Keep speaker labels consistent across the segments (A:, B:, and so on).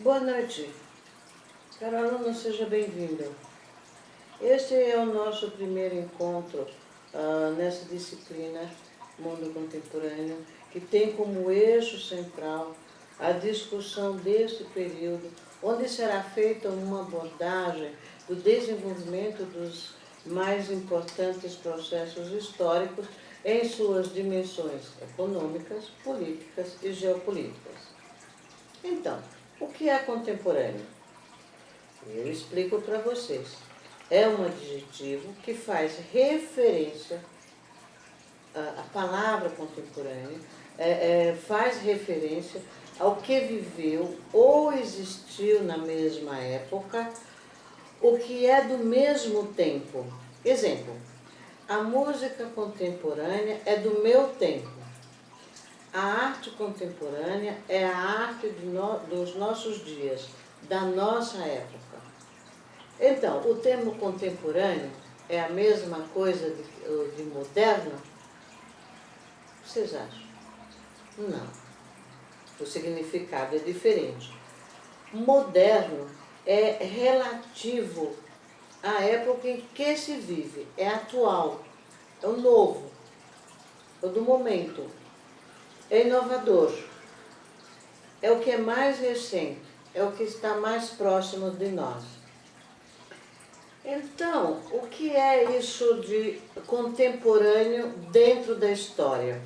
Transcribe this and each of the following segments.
A: Boa noite, caro aluno, seja bem-vindo. Este é o nosso primeiro encontro nessa disciplina Mundo Contemporâneo, que tem como eixo central a discussão deste período, onde será feita uma abordagem do desenvolvimento dos mais importantes processos históricos em suas dimensões econômicas, políticas e geopolíticas. Então, o que é contemporâneo? Eu explico para vocês. É um adjetivo que faz referência, a palavra contemporânea faz referência ao que viveu ou existiu na mesma época, o que é do mesmo tempo. Exemplo, a música contemporânea é do meu tempo. A arte contemporânea é a arte dos nossos dias, da nossa época. Então, o termo contemporâneo é a mesma coisa de moderno? Vocês acham? Não. O significado é diferente. Moderno é relativo à época em que se vive, é atual, é o novo, é o do momento. É inovador, é o que é mais recente, é o que está mais próximo de nós. Então, o que é isso de contemporâneo dentro da história?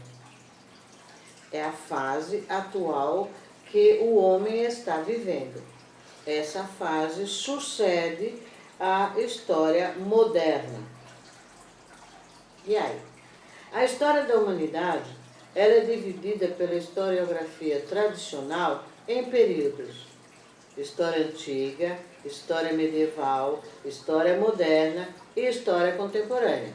A: É a fase atual que o homem está vivendo. Essa fase sucede à história moderna. E aí? A história da humanidade ela é dividida pela historiografia tradicional em períodos: história antiga, história medieval, história moderna e história contemporânea.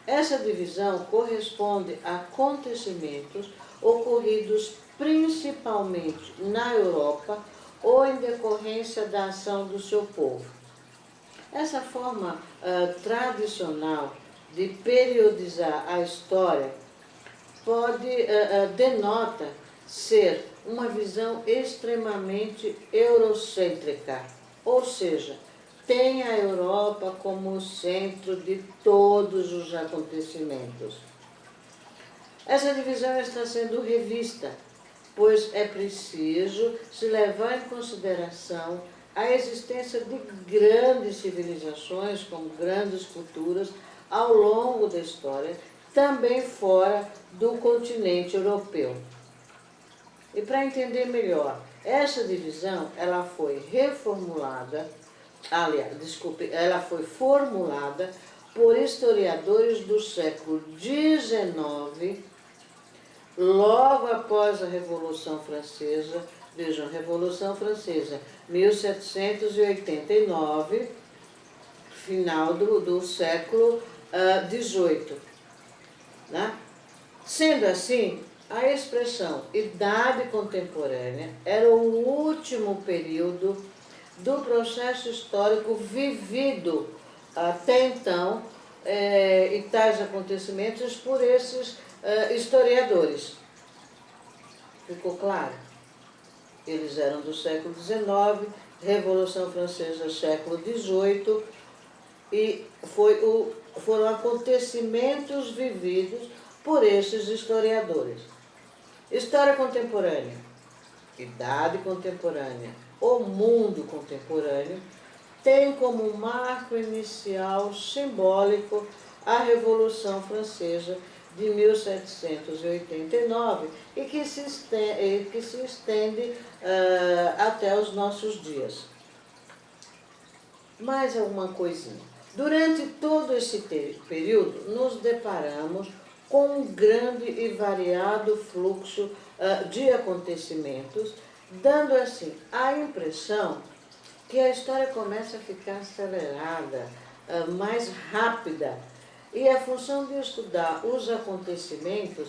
A: Essa divisão corresponde a acontecimentos ocorridos principalmente na Europa ou em decorrência da ação do seu povo. Essa forma tradicional de periodizar a história denota ser uma visão extremamente eurocêntrica, ou seja, tem a Europa como o centro de todos os acontecimentos. Essa divisão está sendo revista, pois é preciso se levar em consideração a existência de grandes civilizações, com grandes culturas, ao longo da história, também fora do continente europeu. E para entender melhor, essa divisão ela foi ela foi formulada por historiadores do século XIX, logo após a Revolução Francesa. Vejam, Revolução Francesa, 1789, final do século XVIII. Né? Sendo assim, a expressão idade contemporânea era o último período do processo histórico vivido até então, e tais acontecimentos por esses historiadores. Ficou claro? Eles eram do século XIX, Revolução Francesa, século XVIII, e foram acontecimentos vividos por esses historiadores. História contemporânea, idade contemporânea, o mundo contemporâneo, tem como marco inicial simbólico a Revolução Francesa de 1789 e que se estende até os nossos dias. Mais alguma coisinha. Durante todo esse período, nos deparamos com um grande e variado fluxo de acontecimentos, dando assim a impressão que a história começa a ficar acelerada, mais rápida, e a função de estudar os acontecimentos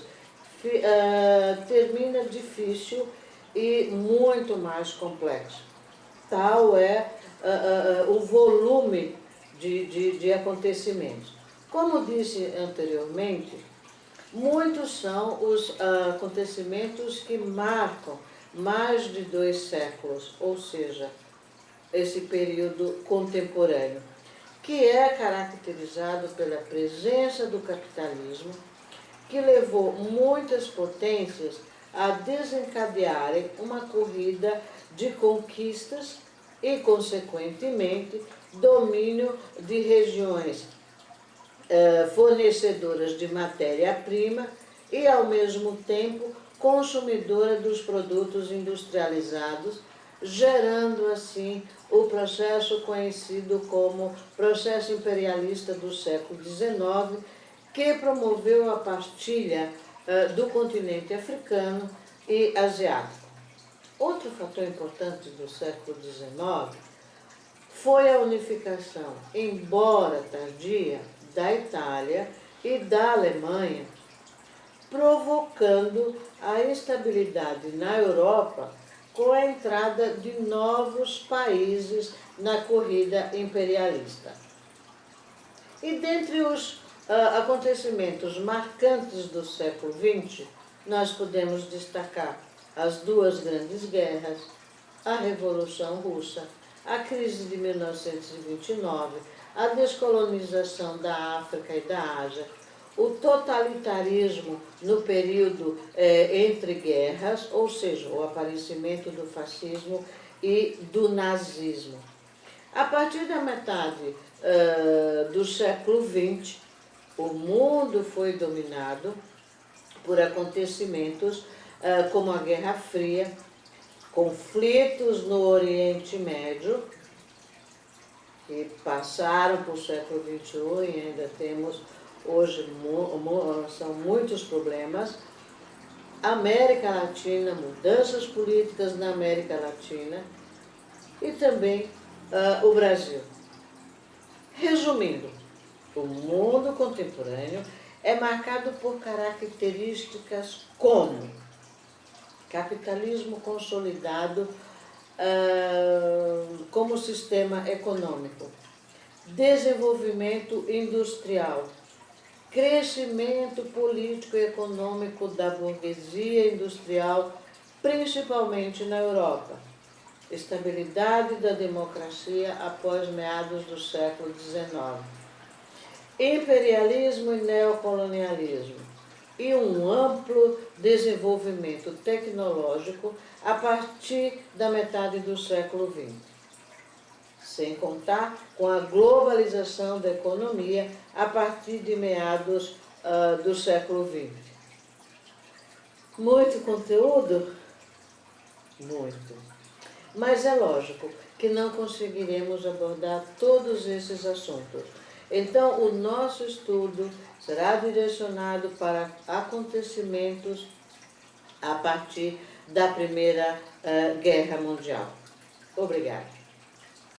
A: termina difícil e muito mais complexo. Tal é o volume de acontecimentos. Como disse anteriormente, muitos são os acontecimentos que marcam mais de 2 séculos, ou seja, esse período contemporâneo, que é caracterizado pela presença do capitalismo, que levou muitas potências a desencadearem uma corrida de conquistas e, consequentemente, domínio de regiões fornecedoras de matéria-prima e, ao mesmo tempo, consumidora dos produtos industrializados, gerando assim o processo conhecido como processo imperialista do século XIX, que promoveu a partilha do continente africano e asiático. Outro fator importante do século XIX foi a unificação, embora tardia, da Itália e da Alemanha, provocando a instabilidade na Europa com a entrada de novos países na corrida imperialista. E dentre os acontecimentos marcantes do século XX, nós podemos destacar as 2 grandes guerras, a Revolução Russa, a crise de 1929, a descolonização da África e da Ásia, o totalitarismo no período entre guerras, ou seja, o aparecimento do fascismo e do nazismo. A partir da metade do século XX, o mundo foi dominado por acontecimentos como a Guerra Fria, conflitos no Oriente Médio, que passaram para o século XXI e ainda temos hoje, são muitos problemas. América Latina, mudanças políticas na América Latina e também o Brasil. Resumindo, o mundo contemporâneo é marcado por características como capitalismo consolidado como sistema econômico, desenvolvimento industrial, crescimento político e econômico da burguesia industrial, principalmente na Europa, estabilidade da democracia após meados do século XIX, imperialismo e neocolonialismo, e um amplo desenvolvimento tecnológico a partir da metade do século XX, sem contar com a globalização da economia a partir de meados do século XX. Muito conteúdo? Muito. Mas é lógico que não conseguiremos abordar todos esses assuntos. Então, o nosso estudo será direcionado para acontecimentos a partir da Primeira Guerra Mundial. Obrigada.